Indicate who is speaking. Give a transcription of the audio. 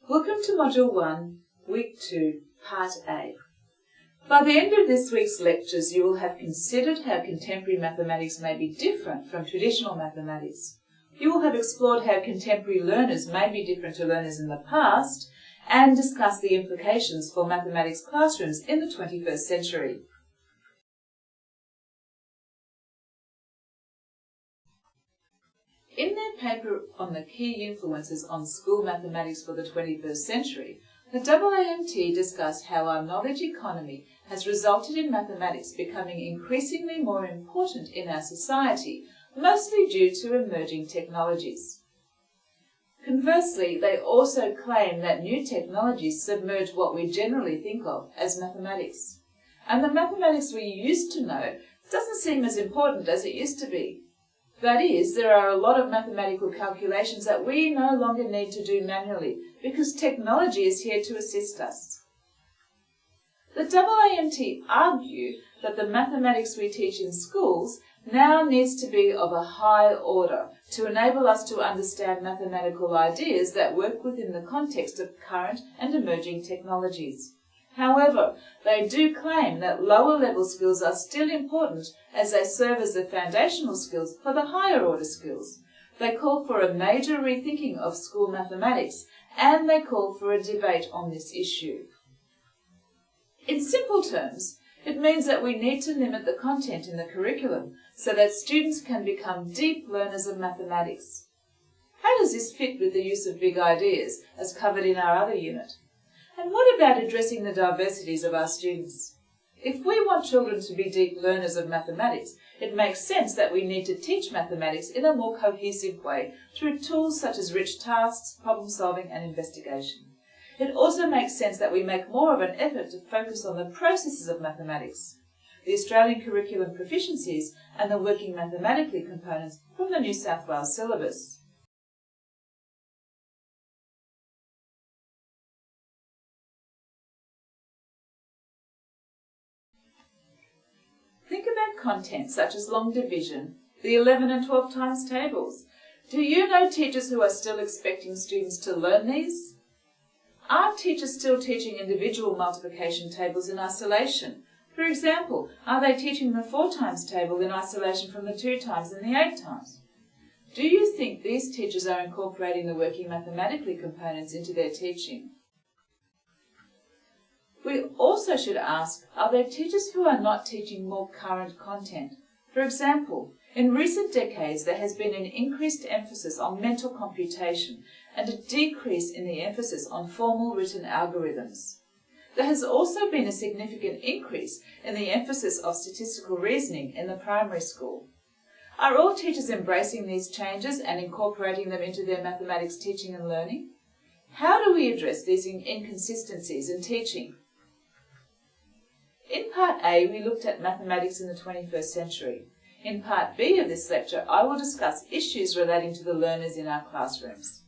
Speaker 1: Welcome to Module 1, Week 2, Part A. By the end of this week's lectures, you will have considered how contemporary mathematics may be different from traditional mathematics. You will have explored how contemporary learners may be different to learners in the past, and discussed the implications for mathematics classrooms in the 21st century. In their paper on the key influences on school mathematics for the 21st century, the AAMT discussed how our knowledge economy has resulted in mathematics becoming increasingly more important in our society, mostly due to emerging technologies. Conversely, they also claim that new technologies submerge what we generally think of as mathematics, and the mathematics we used to know doesn't seem as important as it used to be. That is, there are a lot of mathematical calculations that we no longer need to do manually because technology is here to assist us. The AAMT argue that the mathematics we teach in schools now needs to be of a high order to enable us to understand mathematical ideas that work within the context of current and emerging technologies. However, they do claim that lower level skills are still important as they serve as the foundational skills for the higher order skills. They call for a major rethinking of school mathematics, and they call for a debate on this issue. In simple terms, it means that we need to limit the content in the curriculum so that students can become deep learners of mathematics. How does this fit with the use of big ideas, as covered in our other unit? And what about addressing the diversities of our students? If we want children to be deep learners of mathematics, it makes sense that we need to teach mathematics in a more cohesive way through tools such as rich tasks, problem solving and investigation. It also makes sense that we make more of an effort to focus on the processes of mathematics, the Australian Curriculum Proficiencies and the Working Mathematically components from the New South Wales syllabus. Think about content such as long division, the 11 and 12 times tables. Do you know teachers who are still expecting students to learn these? Are teachers still teaching individual multiplication tables in isolation? For example, are they teaching the 4 times table in isolation from the 2 times and the 8 times? Do you think these teachers are incorporating the working mathematically components into their teaching? We also should ask, are there teachers who are not teaching more current content? For example, in recent decades there has been an increased emphasis on mental computation and a decrease in the emphasis on formal written algorithms. There has also been a significant increase in the emphasis of statistical reasoning in the primary school. Are all teachers embracing these changes and incorporating them into their mathematics teaching and learning? How do we address these inconsistencies in teaching? In Part A, we looked at mathematics in the 21st century. In Part B of this lecture, I will discuss issues relating to the learners in our classrooms.